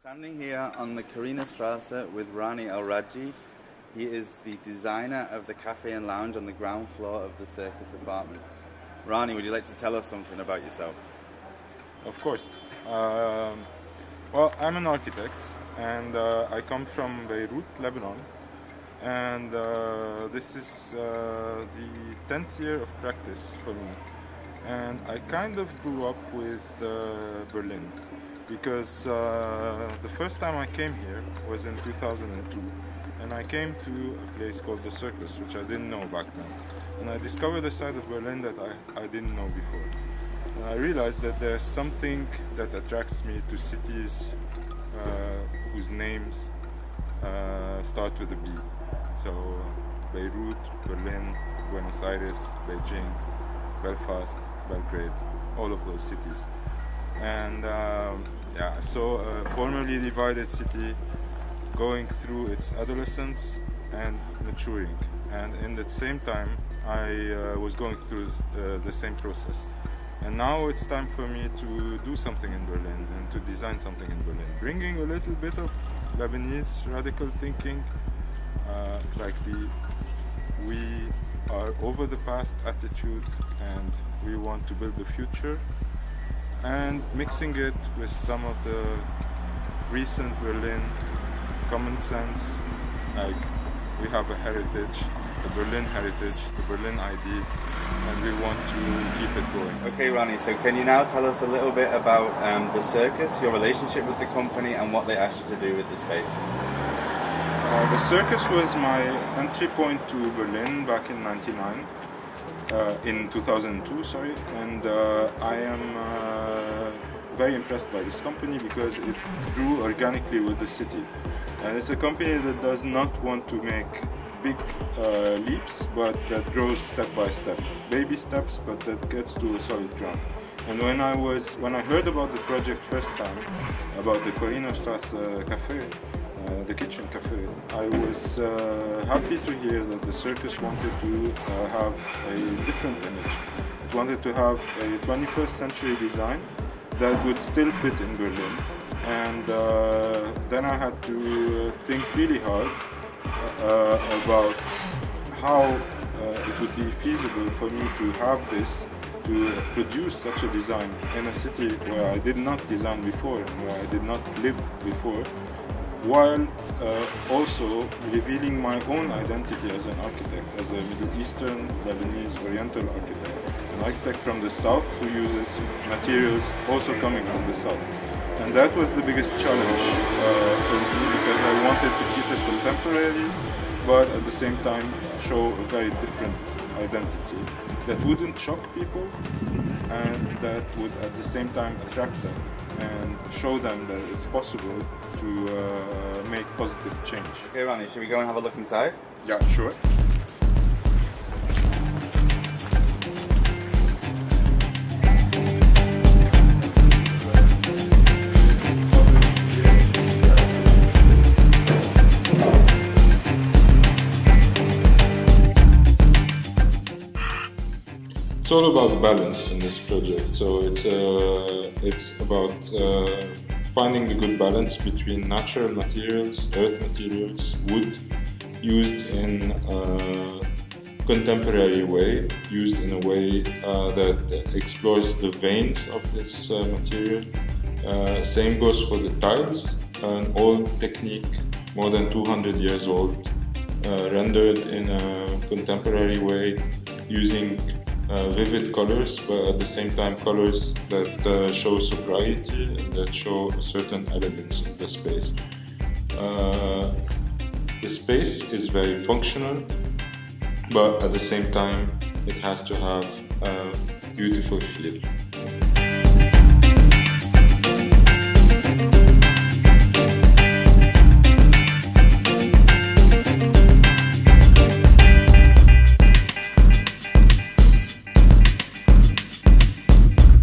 Standing here on the Straße with Rani al Rajji. He is the designer of the cafe and lounge on the ground floor of the Circus Apartments. Rani, would you like to tell us something about yourself? Of course. Well, I'm an architect and I come from Beirut, Lebanon. And this is the 10th year of practice for me. And I kind of grew up with Berlin, because the first time I came here was in 2002, and I came to a place called the Circus, which I didn't know back then. And I discovered a side of Berlin that I didn't know before. And I realized that there's something that attracts me to cities whose names start with a B. So Beirut, Berlin, Buenos Aires, Beijing, Belfast, Belgrade, all of those cities. And yeah, so a formerly divided city going through its adolescence and maturing. And in the same time, I was going through the same process. And now it's time for me to do something in Berlin and to design something in Berlin, bringing a little bit of Lebanese radical thinking, like the "we are over the past" attitude and we want to build the future, and mixing it with some of the recent Berlin common sense, like we have a heritage, the Berlin heritage, the Berlin ID, and we want to keep it going. Okay, Rani, so can you now tell us a little bit about the Circus, your relationship with the company, and what they asked you to do with the space? The Circus was my entry point to Berlin back in in 2002, sorry, and I am very impressed by this company because it grew organically with the city. And it's a company that does not want to make big leaps, but that grows step by step, baby steps, but that gets to a solid ground. And when I heard about the project first time, about the Straße cafe, the kitchen cafe, I was happy to hear that the Circus wanted to have a different image. It wanted to have a 21st century design that would still fit in Berlin. And then I had to think really hard about how it would be feasible for me to have this, to produce such a design in a city where I did not design before and where I did not live before, while also revealing my own identity as an architect, as a Middle Eastern, Lebanese, Oriental architect. An architect from the south who uses materials also coming from the south. And that was the biggest challenge for me, because I wanted to keep it contemporary, but at the same time show a very different identity that wouldn't shock people and that would at the same time attract them and show them that it's possible to make positive change. Okay, Rani, should we go and have a look inside? Yeah, sure. It's all about balance in this project, so it's about finding the good balance between natural materials, earth materials, wood, used in a contemporary way, used in a way that explores the veins of this material. Same goes for the tiles, an old technique, more than 200 years old, rendered in a contemporary way, using vivid colors, but at the same time colors that show sobriety and that show a certain elegance in the space. The space is very functional, but at the same time it has to have a beautiful feel.